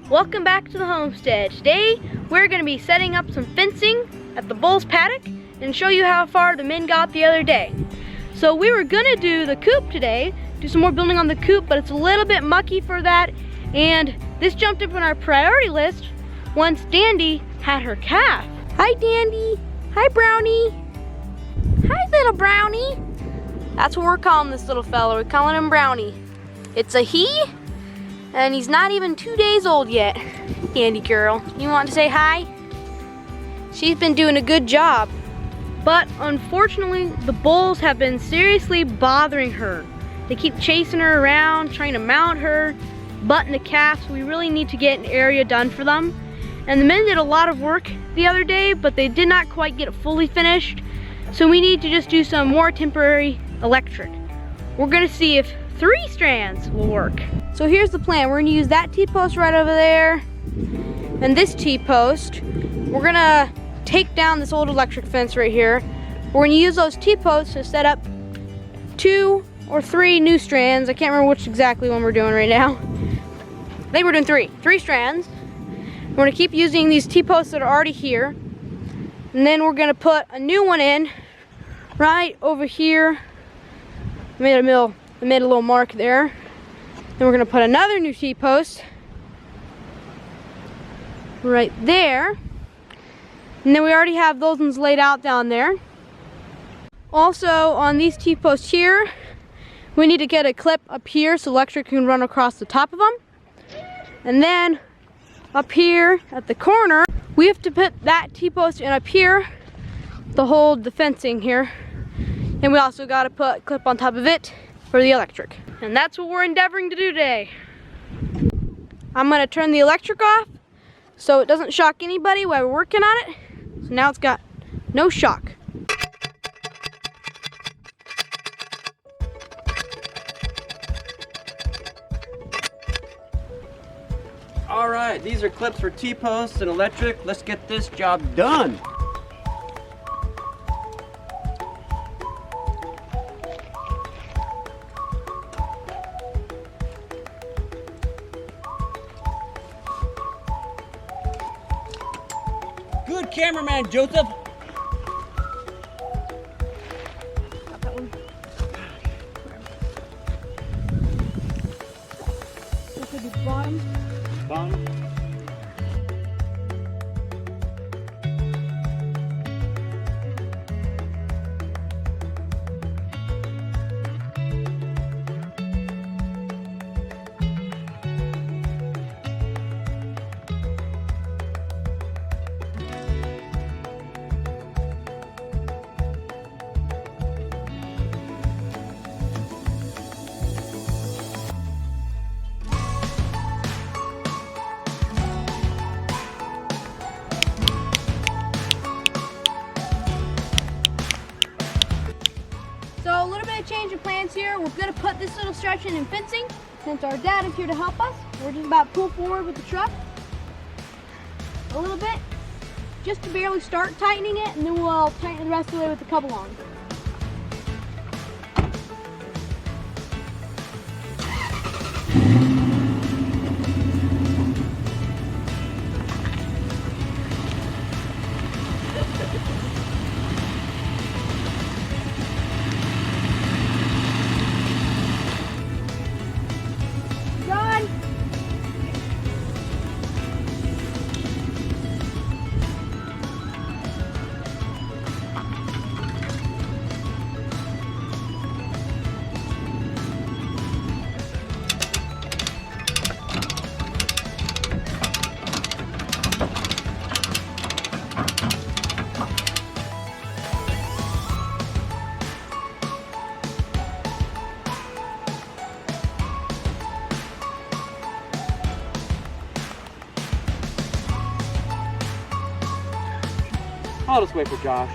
Welcome back to the homestead. Today we're going to be setting up some fencing at the bull's paddock and show you how far the men got the other day. So we were going to do the coop today, do some more building on the coop, but it's a little bit mucky for that, and this jumped up on our priority list once Dandy had her calf. Hi Dandy. Hi Brownie. Hi little Brownie. That's what we're calling this little fella. We're calling him Brownie. It's a he, and he's not even 2 days old yet. Dandy girl, you want to say hi? She's been doing a good job. But unfortunately, the bulls have been seriously bothering her. They keep chasing her around, trying to mount her, butting the calf, so we really need to get an area done for them. And the men did a lot of work the other day, but they did not quite get it fully finished. So we need to just do some more temporary electric. We're gonna see if 3 strands will work. So here's the plan. We're gonna use that T-post right over there and this T-post. We're gonna take down this old electric fence right here. We're gonna use those T-posts to set up 2 or 3 new strands. I can't remember which exactly one we're doing right now. I think we're doing 3 strands. We're gonna keep using these T-posts that are already here. And then we're gonna put a new one in right over here. I made a little mark there. Then we're gonna put another new T-post right there. And then we already have those ones laid out down there. Also on these T-posts here, we need to get a clip up here so electric can run across the top of them. And then up here at the corner, we have to put that T-post in up here to hold the fencing here. And we also got to put a clip on top of it for the electric. And that's what we're endeavoring to do today. I'm gonna turn the electric off so it doesn't shock anybody while we're working on it. So now it's got no shock. All right, these are clips for T-posts and electric. Let's get this job done. Good cameraman, Joseph. Got that one. This would be the bottom. Bottom. So a little bit of change of plans here. We're gonna put this little section in fencing since our dad is here to help us. We're just about to pull forward with the truck a little bit, just to barely start tightening it, and then we'll tighten the rest of the way with the couple on. I'll just wait for Josh.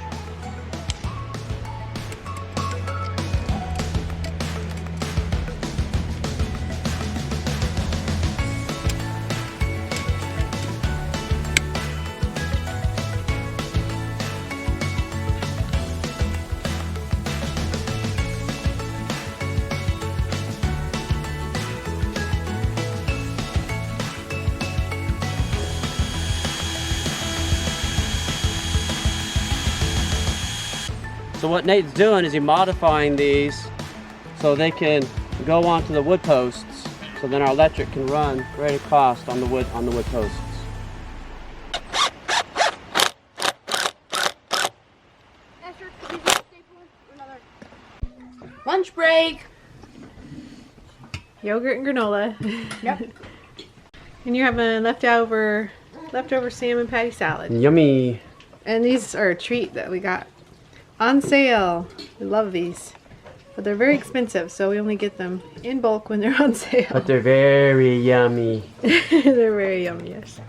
So what Nate's doing is he's modifying these so they can go onto the wood posts. So then our electric can run right across on the wood posts. Lunch break. Yogurt and granola. Yep. And you're having leftover salmon patty salad. Yummy. And these are a treat that we got on sale. We love these. But they're very expensive, so we only get them in bulk when they're on sale. But they're very yummy. They're very yummy, yes.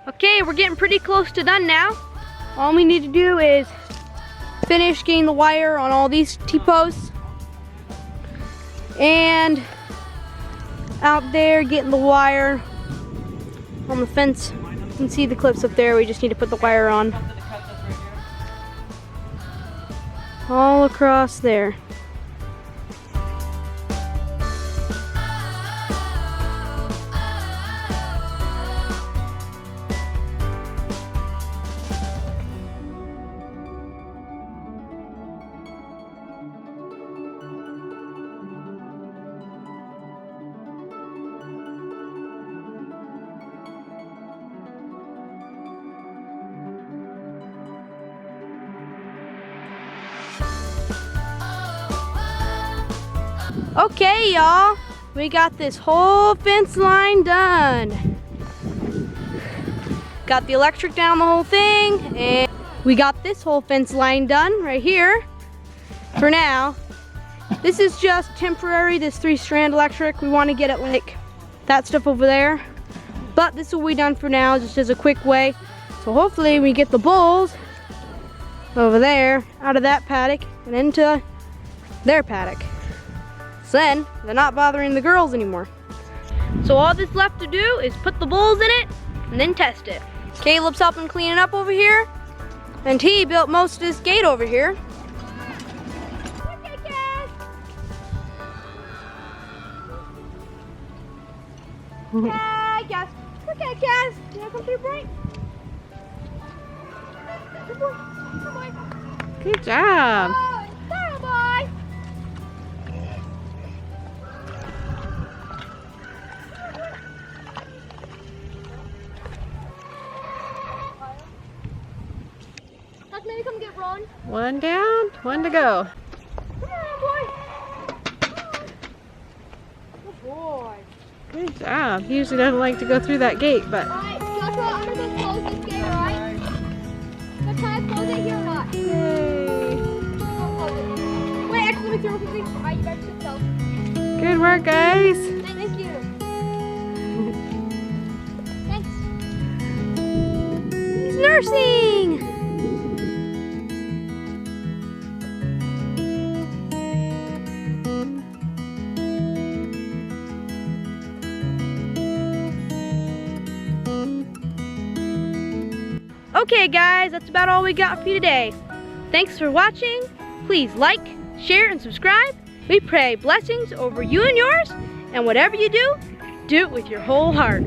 Okay, we're getting pretty close to done now. All we need to do is finish getting the wire on all these T-posts. And out there getting the wire on the fence. You can see the clips up there. We just need to put the wire on. All across there. Okay, y'all, we got this whole fence line done. Got the electric down the whole thing, and we got this whole fence line done right here for now. This is just temporary, this 3-strand electric. We want to get it like that stuff over there, but this will be done for now, just as a quick way. So hopefully we get the bulls over there out of that paddock and into their paddock. So then they're not bothering the girls anymore. So all that's left to do is put the bulls in it and then test it. Caleb's helping clean it up over here, and he built most of this gate over here. Okay, Cass. Hey, Cass. Okay, Cass. You wanna come through, Bright? Good boy. Good boy. Good job. Oh, good boy. Maybe come get Ron. One down, one to go. Come on, boy. Good boy. Good job. He usually doesn't like to go through that gate, but. Alright, Joshua, I'm gonna go close this gate, alright? Gonna try to close it here or not? Yay. Wait, actually, let me throw something. Alright, you better sit still. Good work, guys. Thank you. Thanks. He's nursing. Okay guys, that's about all we got for you today. Thanks for watching. Please like, share, and subscribe. We pray blessings over you and yours, and whatever you do, do it with your whole heart.